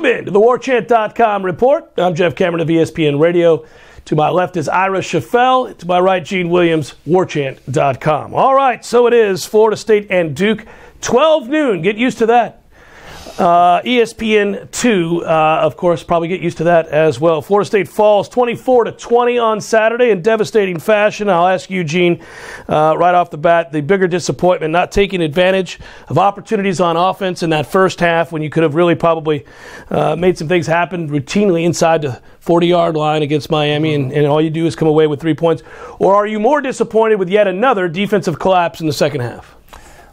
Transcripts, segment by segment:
in to the Warchant.com report. I'm Jeff Cameron of ESPN Radio. To my left is Ira Schoffel. To my right, Gene Williams, Warchant.com. All right, so it is Florida State and Duke, 12 noon. Get used to that. ESPN 2, of course, probably get used to that as well. Florida State falls 24-20 on Saturday in devastating fashion. I'll ask you, Gene, right off the bat, the bigger disappointment, not taking advantage of opportunities on offense in that first half when you could have really probably made some things happen routinely inside the 40-yard line against Miami, and all you do is come away with 3 points? Or are you more disappointed with yet another defensive collapse in the second half?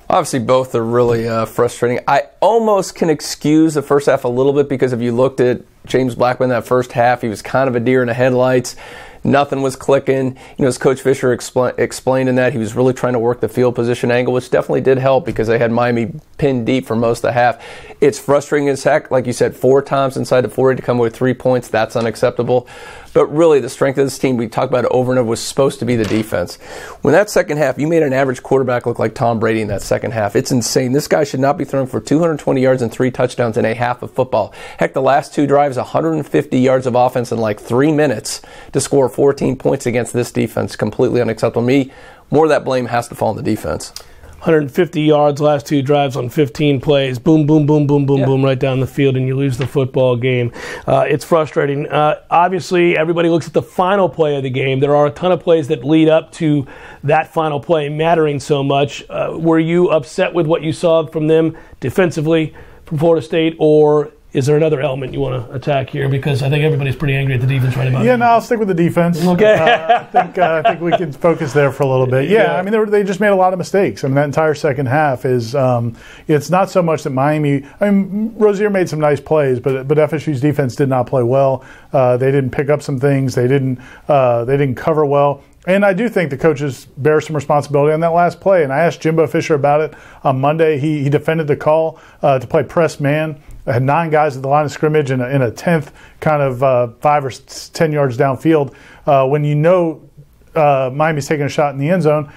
Obviously, both are really frustrating. I almost can excuse the first half a little bit because if you looked at James Blackman that first half, he was kind of a deer in the headlights. Nothing was clicking. As Coach Fisher explained in that, he was really trying to work the field position angle, which definitely did help because they had Miami pinned deep for most of the half. It's frustrating as heck. Like you said, 4 times inside the 40 to come away with 3 points. That's unacceptable. But really, the strength of this team, we talked about it over and over, was supposed to be the defense. When that second half, you made an average quarterback look like Tom Brady in that second half. It's insane. This guy should not be throwing for 220 yards and 3 touchdowns in a half of football. Heck, the last 2 drives, 150 yards of offense in like 3 minutes to score 14 points against this defense. Completely unacceptable. More of that blame has to fall on the defense. 150 yards, last 2 drives on 15 plays. Boom, boom, boom, boom, boom, boom, right down the field, and you lose the football game. It's frustrating. Obviously, everybody looks at the final play of the game. There are a ton of plays that lead up to that final play mattering so much. Were you upset with what you saw from them defensively from Florida State, or is there another element you want to attack here? Because I think everybody's pretty angry at the defense right about now. Yeah, no, I'll stick with the defense. Okay. I think we can focus there for a little bit. Yeah, I mean, they just made a lot of mistakes. I mean, that entire second half is it's not so much that Miami – I mean, Rozier made some nice plays, but FSU's defense did not play well. They didn't pick up some things. They didn't cover well. And I do think the coaches bear some responsibility on that last play. And I asked Jimbo Fisher about it on Monday. He defended the call to play press man. I had 9 guys at the line of scrimmage in a 10th kind of 5 or 10 yards downfield. When you know Miami's taking a shot in the end zone,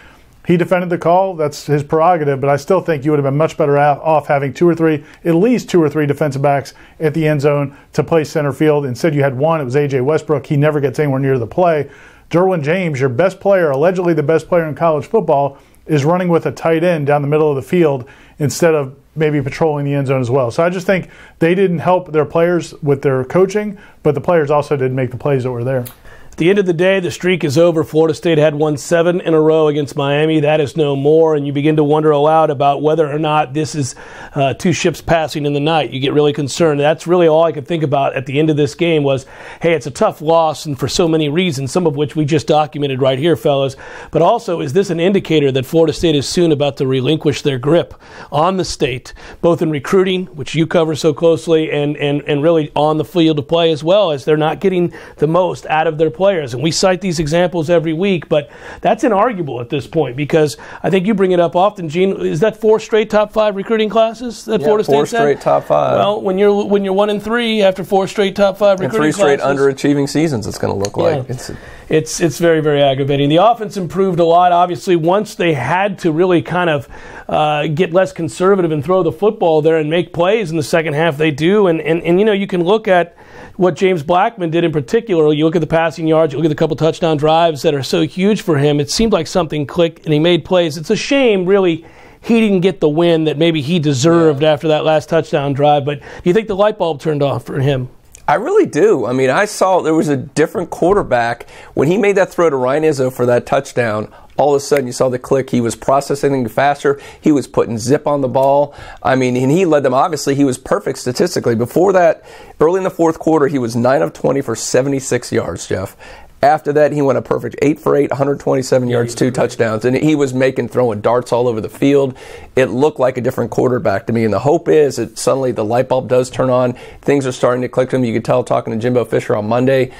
he defended the call. That's his prerogative. But I still think you would have been much better off having at least two or three defensive backs at the end zone to play center field. Instead, you had one. It was A.J. Westbrook. He never gets anywhere near the play. Derwin James, your best player, allegedly the best player in college football, is running with a tight end down the middle of the field instead of maybe patrolling the end zone as well. So I just think they didn't help their players with their coaching, but the players also didn't make the plays that were there. At the end of the day, the streak is over. Florida State had won 7 in a row against Miami. That is no more, and you begin to wonder aloud about whether or not this is 2 ships passing in the night. You get really concerned. That's really all I could think about at the end of this game was, hey, it's a tough loss, and for so many reasons, some of which we just documented right here, fellas. But also, is this an indicator that Florida State is soon about to relinquish their grip on the state, both in recruiting, which you cover so closely, and really on the field of play as well, as they're not getting the most out of their players? And we cite these examples every week, but that's inarguable at this point because I think you bring it up often, Gene. Is that 4 straight top 5 recruiting classes that Florida State 4 straight top 5. Well, when you're 1-3 after 4 straight top 5 recruiting classes, and 3 straight underachieving seasons, it's going to look like. It's very, very aggravating. The offense improved a lot, obviously, once they had to really kind of get less conservative and throw the football there and make plays in the second half. They do, and you can look at what James Blackman did in particular. You look at the passing yards, you look at the couple touchdown drives that are so huge for him. It seemed like something clicked, and he made plays. It's a shame, really, he didn't get the win that maybe he deserved after that last touchdown drive. But do you think the light bulb turned off for him? I really do. I mean, I saw there was a different quarterback. When he made that throw to Ryan Izzo for that touchdown, all of a sudden you saw the click. He was processing faster. He was putting zip on the ball. I mean, and he led them. Obviously, he was perfect statistically. Before that, early in the fourth quarter, he was 9 of 20 for 76 yards, Jeff. After that, he went a perfect 8 for 8, 127 yards, 2 touchdowns. And he was throwing darts all over the field. It looked like a different quarterback to me. And the hope is that suddenly the light bulb does turn on. Things are starting to click to him. You could tell talking to Jimbo Fisher on Monday.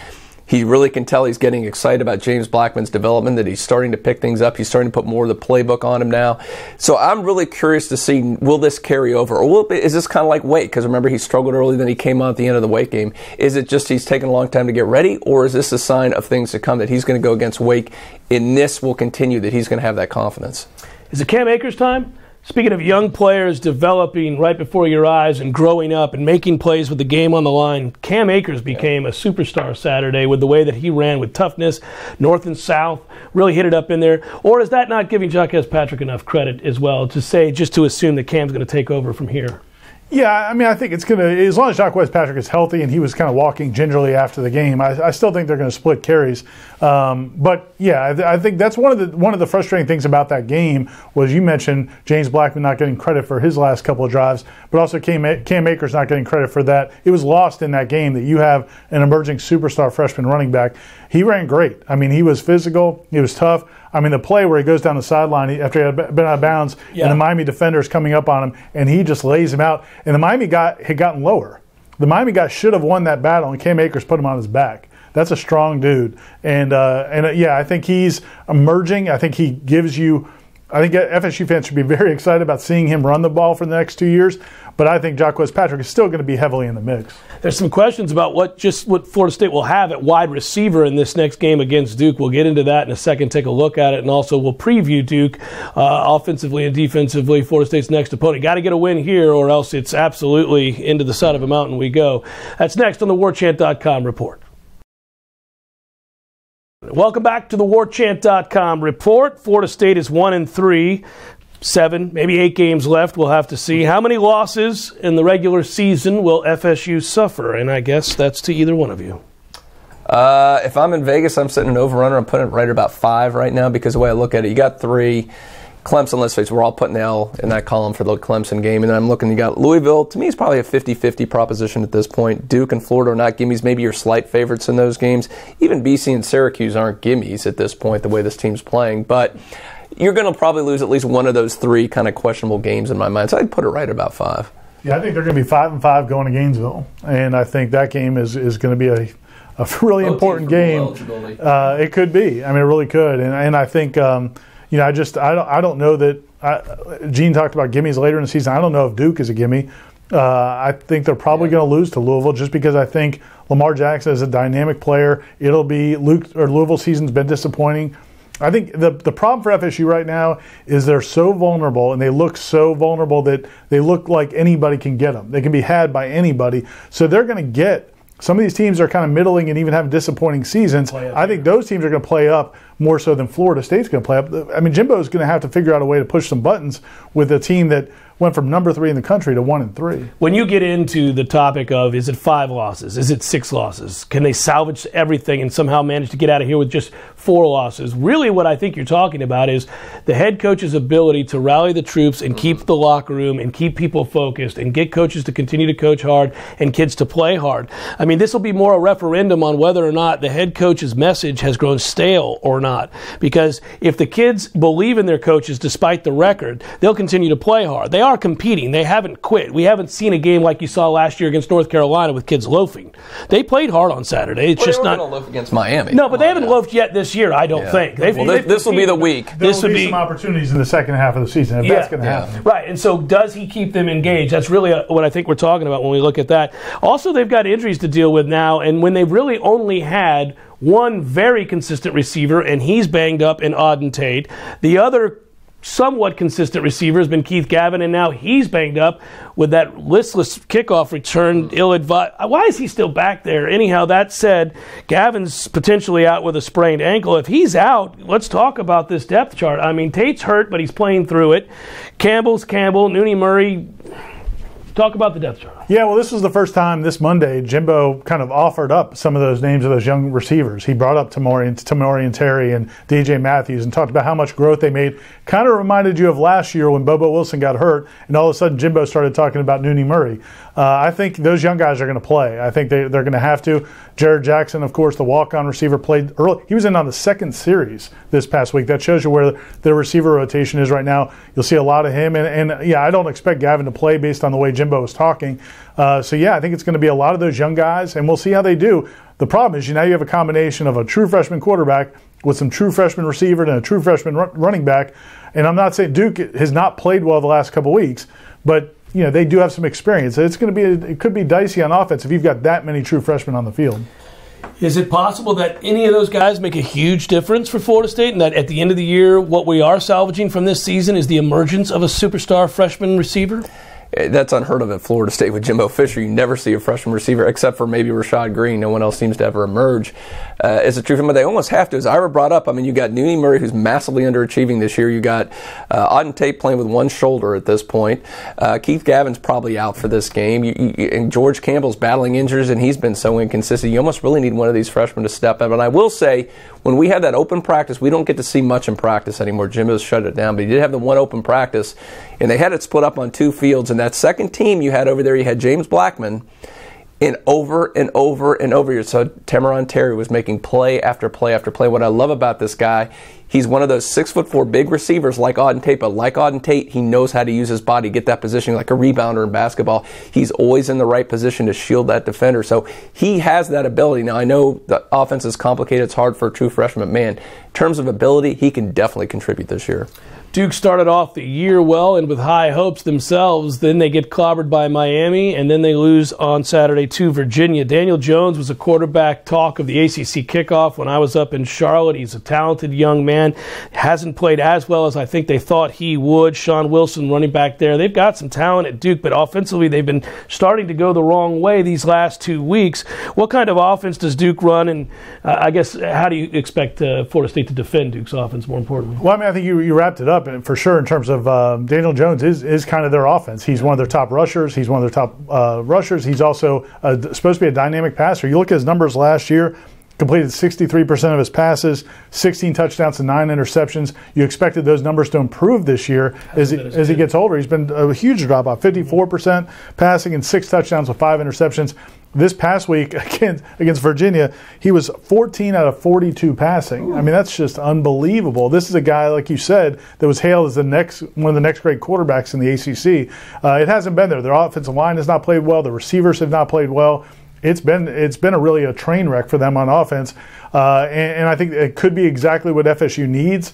He really can tell he's getting excited about James Blackman's development, that he's starting to pick things up. He's starting to put more of the playbook on him now. So I'm really curious to see, will this carry over? Or is this kind of like Wake? Because remember, he struggled early, then he came on at the end of the Wake game. Is it just he's taking a long time to get ready? Or is this a sign of things to come, that he's going to go against Wake, and this will continue, that he's going to have that confidence? Is it Cam Akers time? Speaking of young players developing right before your eyes and growing up and making plays with the game on the line, Cam Akers became a superstar Saturday with the way that he ran with toughness, north and south, really hit it up in there. Or is that not giving Jacques Patrick enough credit as well to say, just to assume that Cam's going to take over from here? Yeah, I mean, I think it's going to, as long as Jacques Patrick is healthy and he was kind of walking gingerly after the game, I still think they're going to split carries. But yeah, I think that's one of the frustrating things about that game was you mentioned James Blackman not getting credit for his last couple of drives, but also Cam Akers not getting credit for that. It was lost in that game that you have an emerging superstar freshman running back. He ran great. I mean, he was physical. He was tough. I mean, the play where he goes down the sideline after he had been out of bounds, and the Miami defender is coming up on him, and he just lays him out. And the Miami guy had gotten lower. The Miami guy should have won that battle, and Cam Akers put him on his back. That's a strong dude. And I think he's emerging. I think he gives you – I think FSU fans should be very excited about seeing him run the ball for the next 2 years. But I think Jacques Patrick is still going to be heavily in the mix. There's some questions about what Florida State will have at wide receiver in this next game against Duke. We'll get into that in a second, take a look at it, and also we'll preview Duke offensively and defensively, Florida State's next opponent. Got to get a win here or else it's absolutely into the side of a mountain we go. That's next on the Warchant.com report. Welcome back to the Warchant.com report. Florida State is 1-3. 7, maybe 8 games left. We'll have to see. How many losses in the regular season will FSU suffer? And I guess that's to either one of you. If I'm in Vegas, I'm setting an over-under. I'm putting it right at about 5 right now because the way I look at it, you got 3. Clemson, let's face it, we're all putting the L in that column for the Clemson game. And then I'm looking, you got Louisville. To me, it's probably a 50-50 proposition at this point. Duke and Florida are not gimmies. Maybe your slight favorites in those games. Even BC and Syracuse aren't gimmies at this point, the way this team's playing. But you're going to probably lose at least one of those 3 kind of questionable games in my mind. So I'd put it right at about 5. Yeah, I think they're going to be 5-5 going to Gainesville. And I think that game is going to be a really important game. It could be. I mean, it really could. And I think, I don't know that Gene talked about gimmies later in the season. I don't know if Duke is a gimme. I think they're probably going to lose to Louisville just because I think Lamar Jackson is a dynamic player. It'll be Louisville season's been disappointing. I think the problem for FSU right now is they're so vulnerable and they look so vulnerable that they look like anybody can get them. They can be had by anybody. So they're going to get – some of these teams are kind of middling and even have disappointing seasons. I think those teams are going to play up more so than Florida State's going to play up. I mean, Jimbo's going to have to figure out a way to push some buttons with a team that went from number 3 in the country to 1-3. When you get into the topic of is it 5 losses, is it 6 losses, can they salvage everything and somehow manage to get out of here with just 4 losses? Really what I think you're talking about is the head coach's ability to rally the troops and keep the locker room and keep people focused and get coaches to continue to coach hard and kids to play hard. I mean, this will be more a referendum on whether or not the head coach's message has grown stale or not. Because if the kids believe in their coaches despite the record, they'll continue to play hard. They are competing. They haven't quit. We haven't seen a game like you saw last year against North Carolina with kids loafing. They played hard on Saturday. It's just not going to loaf against Miami. No, but they haven't loafed yet this year, I don't think. This will be the week. There will be some opportunities in the second half of the season if that's going to happen. Right, and so does he keep them engaged? That's really what I think we're talking about when we look at that. Also, they've got injuries to deal with now, and when they've really only had one very consistent receiver, and he's banged up in Auden Tate. The other somewhat consistent receiver has been Keith Gavin, and now he's banged up with that listless kickoff return, ill-advised. Why is he still back there? Anyhow, that said, Gavin's potentially out with a sprained ankle. If he's out, let's talk about this depth chart. I mean, Tate's hurt, but he's playing through it. Campbell's Campbell, Nooney Murray. Talk about the depth chart. Yeah, well, this was the first time this Monday Jimbo kind of offered up some of those names of those young receivers. He brought up Tamori and Terry and DJ Matthews and talked about how much growth they made. Kind of reminded you of last year when Bobo Wilson got hurt, and all of a sudden Jimbo started talking about Nooney Murray. I think those young guys are going to play. I think they're going to have to. Jared Jackson, of course, the walk-on receiver, played early. He was in on the second series this past week. That shows you where the receiver rotation is right now. You'll see a lot of him. And I don't expect Gavin to play based on the way Jimbo was talking. I think it's going to be a lot of those young guys, and we'll see how they do. The problem is now you have a combination of a true freshman quarterback with some true freshman receiver and a true freshman running back. And I'm not saying Duke has not played well the last couple weeks, but they do have some experience. It could be dicey on offense if you've got that many true freshmen on the field. Is it possible that any of those guys make a huge difference for Florida State, and that at the end of the year, what we are salvaging from this season is the emergence of a superstar freshman receiver? That's unheard of at Florida State with Jimbo Fisher. You never see a freshman receiver except for maybe Rashad Green. No one else seems to ever emerge. Is it true for them? But they almost have to. As Ira brought up, I mean, you got Nooney Murray, who's massively underachieving this year. You got Auden Tate playing with one shoulder at this point. Keith Gavin's probably out for this game. And George Campbell's battling injuries, and he's been so inconsistent. You almost really need one of these freshmen to step up. And I will say, when we had that open practice, we don't get to see much in practice anymore. Jimbo's shut it down, but he did have the one open practice, and they had it split up on two fields. And that second team you had over there, you had James Blackman, and over and over and over. So Tamaron Terry was making play after play after play. What I love about this guy, he's one of those 6'4" big receivers like Auden Tate, but like Auden Tate, he knows how to use his body, get that position like a rebounder in basketball. He's always in the right position to shield that defender. So he has that ability. Now, I know the offense is complicated. It's hard for a true freshman, but man, in terms of ability, he can definitely contribute this year. Duke started off the year well and with high hopes themselves. Then they get clobbered by Miami, and then they lose on Saturday to Virginia. Daniel Jones was a quarterback talk of the ACC kickoff when I was up in Charlotte. He's a talented young man. Hasn't played as well as I think they thought he would. Sean Wilson running back there. They've got some talent at Duke, but offensively they've been starting to go the wrong way these last 2 weeks. What kind of offense does Duke run, and I guess how do you expect Florida State to defend Duke's offense, more importantly? Well, I mean, I think you wrapped it up. And for sure, in terms of Daniel Jones is kind of their offense. He's one of their top rushers. He's one of their top rushers. He's also supposed to be a dynamic passer. You look at his numbers last year, completed 63% of his passes, 16 touchdowns and 9 interceptions. You expected those numbers to improve this year as he gets older. He's been a huge drop-off, 54% passing and 6 touchdowns with 5 interceptions. This past week against Virginia, he was 14 out of 42 passing. I mean, that's just unbelievable. This is a guy, like you said, that was hailed as one of the next great quarterbacks in the ACC. It hasn't been there. Their offensive line has not played well. The receivers have not played well. It's been really a train wreck for them on offense, and I think it could be exactly what FSU needs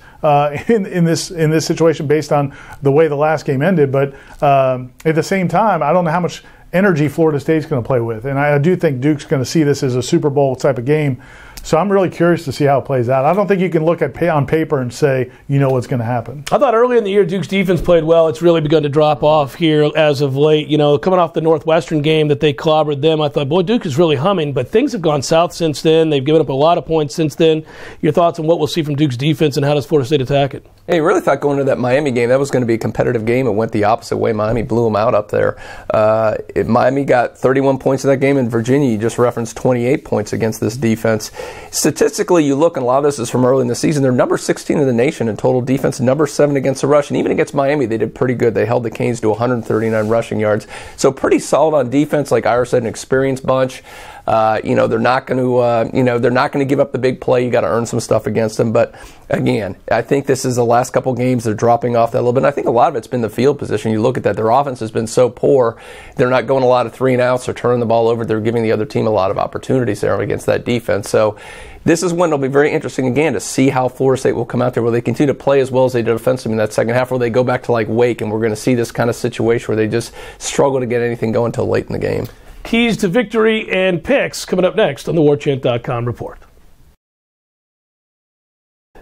in this situation based on the way the last game ended. But at the same time, I don't know how much energy Florida State's going to play with, and I do think Duke's going to see this as a Super Bowl type of game. So I'm really curious to see how it plays out. I don't think you can look at on paper and say you know what's going to happen. I thought early in the year Duke's defense played well. It's really begun to drop off here as of late. You know, coming off the Northwestern game that they clobbered them, I thought, boy, Duke is really humming. But things have gone south since then. They've given up a lot of points since then. Your thoughts on what we'll see from Duke's defense and how does Florida State attack it? Hey, you really thought going into that Miami game that was going to be a competitive game. It went the opposite way. Miami blew them out up there. Miami got 31 points in that game, and Virginia, you just referenced 28 points against this defense. Statistically, you look, and a lot of this is from early in the season, they're number 16 in the nation in total defense, number 7 against the rush, and even against Miami, they did pretty good. They held the Canes to 139 rushing yards. So pretty solid on defense, like Ira said, an experienced bunch. They're not going to give up the big play. You got to earn some stuff against them. But again, I think this is the last couple games they're dropping off that a little bit. And I think a lot of it's been the field position. You look at that, their offense has been so poor. They're not going a lot of 3 and outs or turning the ball over. They're giving the other team a lot of opportunities there against that defense. So this is when it'll be very interesting again to see how Florida State will come out there. Will they continue to play as well as they did offensively in that second half, or will they go back to like Wake and we're going to see this kind of situation where they just struggle to get anything going until late in the game? Keys to victory and picks coming up next on the Warchant.com report.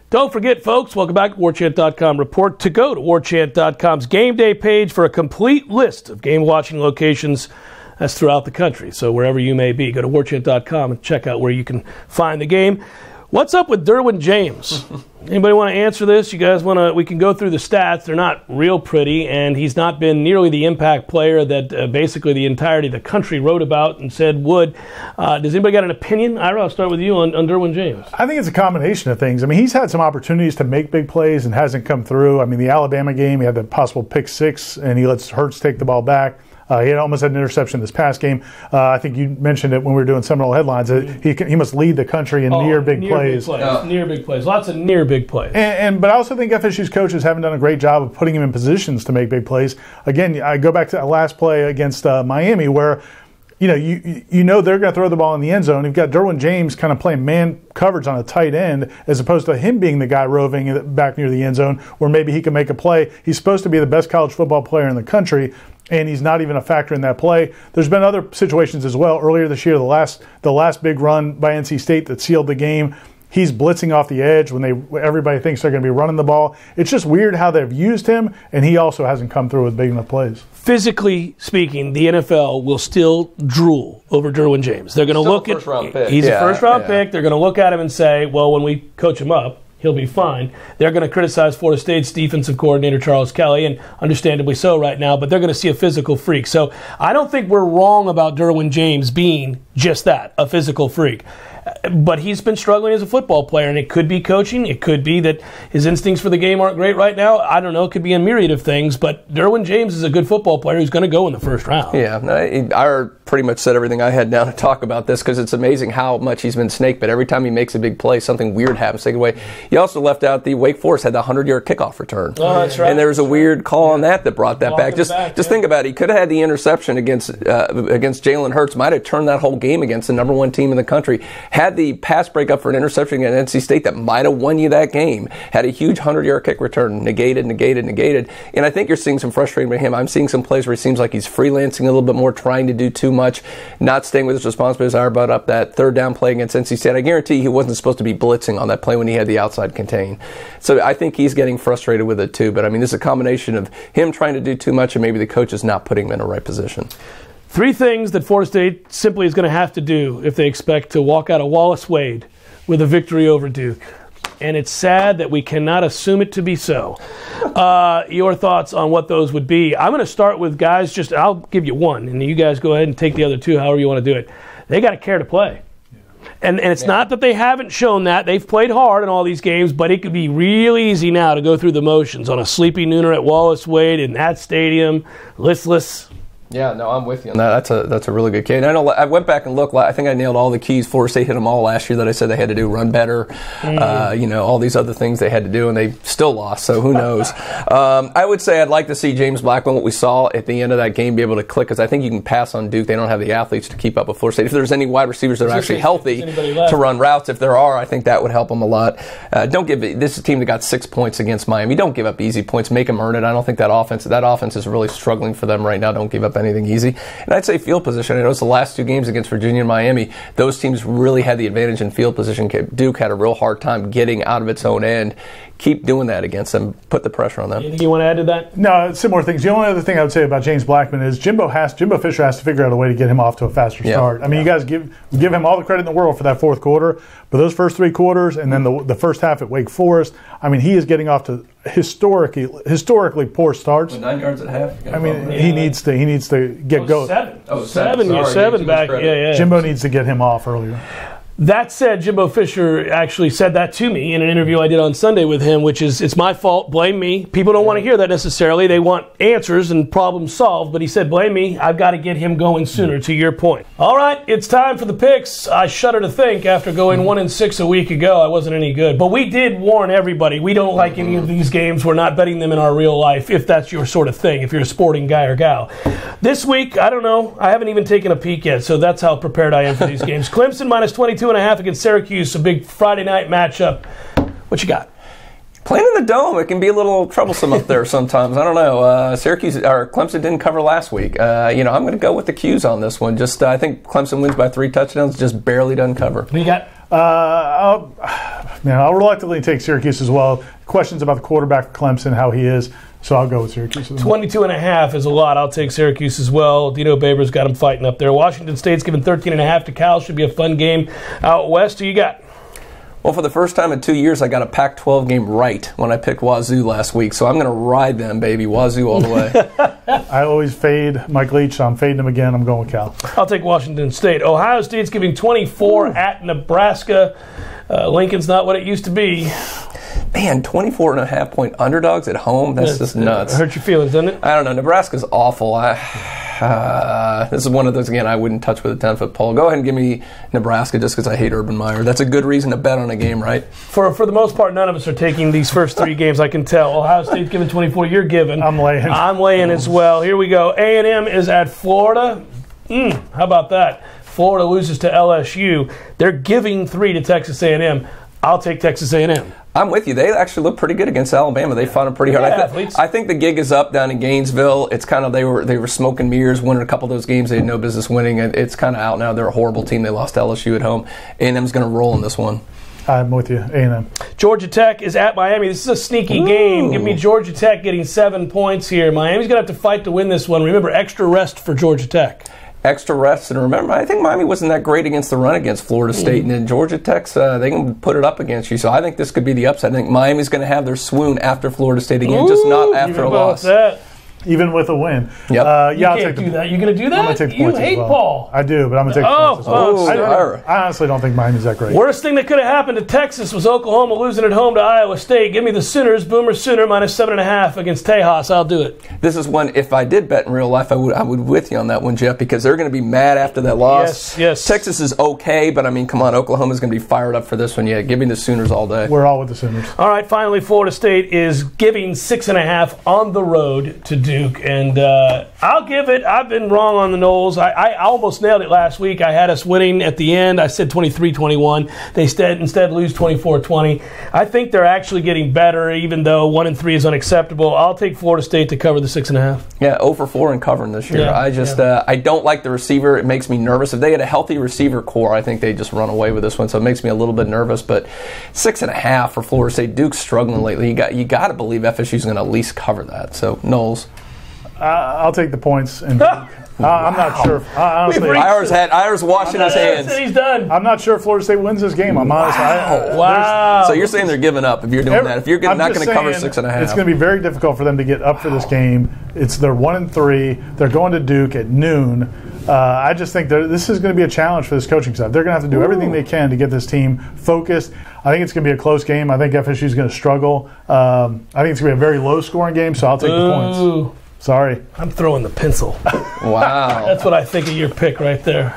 Don't forget, folks, welcome back to Warchant.com report, to go to Warchant.com's game day page for a complete list of game watching locations. That's throughout the country. So wherever you may be, go to Warchant.com and check out where you can find the game. What's up with Derwin James? Anybody want to answer this? You guys want to? We can go through the stats. They're not real pretty, and he's not been nearly the impact player that basically the entirety of the country wrote about and said would. Does anybody got an opinion? Ira, I'll start with you on Derwin James. I think it's a combination of things. I mean, he's had some opportunities to make big plays and hasn't come through. I mean, the Alabama game, he had the possible pick 6, and he lets Hurts take the ball back. He had almost had an interception this past game. I think you mentioned it when we were doing Seminole headlines. He must lead the country in near big plays. Near big plays. Lots of near big plays. But I also think FSU's coaches haven't done a great job of putting him in positions to make big plays. Again, I go back to that last play against Miami where you know they're going to throw the ball in the end zone. You've got Derwin James kind of playing man coverage on a tight end as opposed to him being the guy roving back near the end zone where maybe he can make a play. He's supposed to be the best college football player in the country. and he's not even a factor in that play. There's been other situations as well. Earlier this year, the last big run by NC State that sealed the game, he's blitzing off the edge when everybody thinks they're going to be running the ball. It's just weird how they've used him, and he also hasn't come through with big enough plays. Physically speaking, the NFL will still drool over Derwin James. They're going to look at he's a first-round pick. They're going to look at him and say, well, when we coach him up, he'll be fine. They're going to criticize Florida State's defensive coordinator, Charles Kelly, and understandably so right now, but they're going to see a physical freak. So I don't think we're wrong about Derwin James being just that, a physical freak. But he's been struggling as a football player, and it could be coaching. It could be that his instincts for the game aren't great right now. I don't know. It could be a myriad of things. But Derwin James is a good football player who's going to go in the first round. Yeah, I pretty much said everything I had down to talk about this because it's amazing how much he's been snaked. But every time he makes a big play, something weird happens. Take it away. You also left out the Wake Forest had the 100-yard kickoff return. Oh, that's right. And there was a weird call on that brought that back. Just think about it. He could have had the interception against Jalen Hurts. Might have turned that whole game against the number one team in the country. Had the pass break up for an interception against NC State that might have won you that game. Had a huge 100-yard kick return. Negated. And I think you're seeing some frustration with him. I'm seeing some plays where he seems like he's freelancing a little bit more, trying to do too much, not staying with his responsibilities. I brought up that third down play against NC State. I guarantee he wasn't supposed to be blitzing on that play when he had the outside contain. So I think he's getting frustrated with it too. But I mean, this is a combination of him trying to do too much and maybe the coach is not putting him in the right position. 3 things that Florida State simply is going to have to do if they expect to walk out of Wallace Wade with a victory over Duke. And it's sad that we cannot assume it to be so. Your thoughts on what those would be? I'm going to start with guys, I'll give you one, and you guys go ahead and take the other 2 however you want to do it. They got to care to play. And it's not that they haven't shown that. They've played hard in all these games, but it could be real easy now to go through the motions on a sleepy nooner at Wallace Wade in that stadium, listless. Yeah, no, I'm with you on that. That's a really good key. And I know I went back and looked. I think I nailed all the keys. Florida State hit them all last year that I said they had to do. Run better, all these other things they had to do, and they still lost. So who knows? I would say I'd like to see James Blackman, what we saw at the end of that game, be able to click, because I think you can pass on Duke. They don't have the athletes to keep up with Florida State. If there's any wide receivers that are actually healthy to run routes, if there are, I think that would help them a lot. This is a team that got 6 points against Miami. Don't give up easy points. Make them earn it. I don't think that offense is really struggling for them right now. Don't give up anything easy. And I'd say field position. I know it's the last 2 games against Virginia and Miami. Those teams really had the advantage in field position. Duke had a real hard time getting out of its own end. Keep doing that against them. Put the pressure on them. Anything you want to add to that? No, similar things. The only other thing I would say about James Blackman is Jimbo Fisher has to figure out a way to get him off to a faster start. I mean, you guys give him all the credit in the world for that fourth quarter, but those first 3 quarters and then the first half at Wake Forest, I mean, he is getting off to historically poor starts. 9 yards at half. I mean, he needs to get going. 7 back. Yeah. Jimbo needs to get him off earlier. That said, Jimbo Fisher actually said that to me in an interview I did on Sunday with him, which is, it's my fault, blame me. People don't want to hear that necessarily. They want answers and problems solved. But he said, blame me. I've got to get him going sooner, to your point. All right, it's time for the picks. I shudder to think after going 1-6 a week ago, I wasn't any good. But we did warn everybody, we don't like any of these games. We're not betting them in our real life, if that's your sort of thing, if you're a sporting guy or gal. This week, I don't know. I haven't even taken a peek yet, so that's how prepared I am for these games. Clemson minus 22.5 against Syracuse, a big Friday night matchup. What you got? Playing in the Dome, it can be a little troublesome up there sometimes. I don't know. Clemson didn't cover last week. I'm going to go with the Qs on this one. I think Clemson wins by 3 touchdowns, just barely doesn't cover. What you got? I'll reluctantly take Syracuse as well. Questions about the quarterback for Clemson, how he is. So I'll go with Syracuse. 22.5 is a lot. I'll take Syracuse as well. Dino Babers got him fighting up there. Washington State's given 13.5 to Cal. Should be a fun game out west. Who you got? Well, for the first time in 2 years, I got a Pac-12 game right when I picked Wazoo last week. So I'm going to ride them, baby. Wazoo all the way. I always fade Mike Leach, so I'm fading him again. I'm going with Cal. I'll take Washington State. Ohio State's giving 24 at Nebraska. Lincoln's not what it used to be. Man, 24.5-point underdogs at home? That's just nuts. Hurt your feelings, doesn't it? I don't know. Nebraska's awful. This is one of those, again, I wouldn't touch with a 10-foot pole. Go ahead and give me Nebraska just because I hate Urban Meyer. That's a good reason to bet on a game, right? For the most part, none of us are taking these first 3 games, I can tell. Ohio State's giving 24. You're giving. I'm laying as well. Here we go. A&M is at Florida. How about that? Florida loses to LSU. They're giving 3 to Texas A&M. I'll take Texas A&M. I'm with you. They actually look pretty good against Alabama. They fought them pretty hard. I think the gig is up down in Gainesville. It's kind of they were smoke and mirrors, winning a couple of those games they had no business winning. And it's kind of out now. They're a horrible team. They lost to LSU at home. A&M's going to roll in this one. I'm with you, A&M. Georgia Tech is at Miami. This is a sneaky game. Give me Georgia Tech getting 7 points here. Miami's going to have to fight to win this one. Remember, extra rest for Georgia Tech. Extra rest, and remember, I think Miami wasn't that great against the run against Florida State, and then Georgia Tech's they can put it up against you. So I think this could be the upset. I think Miami's going to have their swoon after Florida State again, just not after a loss. Even with a win. Yep. I'll take do that. You're going to do that? I'm going to take the points You hate as well. Paul. I do, but I'm going to take the points as well. I honestly don't think Miami's that great. Worst thing that could have happened to Texas was Oklahoma losing at home to Iowa State. Give me the Sooners, Boomer Sooner, minus 7.5 against Tejas. I'll do it. This is one, if I did bet in real life, I would with you on that one, Jeff, because they're going to be mad after that loss. Yes. Texas is okay, but I mean, come on, Oklahoma's going to be fired up for this one. Yeah, give me the Sooners all day. We're all with the Sooners. All right, finally, Florida State is giving 6.5 on the road to Duke, and I'll give it. I've been wrong on the Noles. I almost nailed it last week. I had us winning at the end. I said 23-21. They instead lose 24-20. I think they're actually getting better, even though 1-3 is unacceptable. I'll take Florida State to cover the 6.5. Yeah, 0-4 in covering this year. Yeah, I don't like the receiver. It makes me nervous. If they had a healthy receiver core, I think they just run away with this one. So it makes me a little bit nervous. But 6.5 for Florida State. Duke's struggling lately. You got to believe FSU's going to at least cover that. So Noles. I'll take the points. And I'm not sure. Honestly, Ira's washing his hands. He's done. I'm not sure if Florida State wins this game. I'm honest. Wow. So you're saying they're giving up if you're doing that? If you're not going to cover 6.5, it's going to be very difficult for them to get up for this game. They're 1-3. They're going to Duke at noon. I just think this is going to be a challenge for this coaching staff. They're going to have to do everything they can to get this team focused. I think it's going to be a close game. I think FSU is going to struggle. I think it's going to be a very low-scoring game, so I'll take the points. Sorry. I'm throwing the pencil. Wow. That's what I think of your pick right there.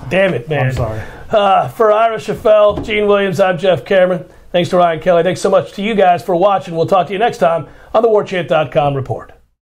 Damn it, man. I'm sorry. For Ira Schoffel, Gene Williams, I'm Jeff Cameron. Thanks to Ryan Kelly. Thanks so much to you guys for watching. We'll talk to you next time on the Warchant.com Report.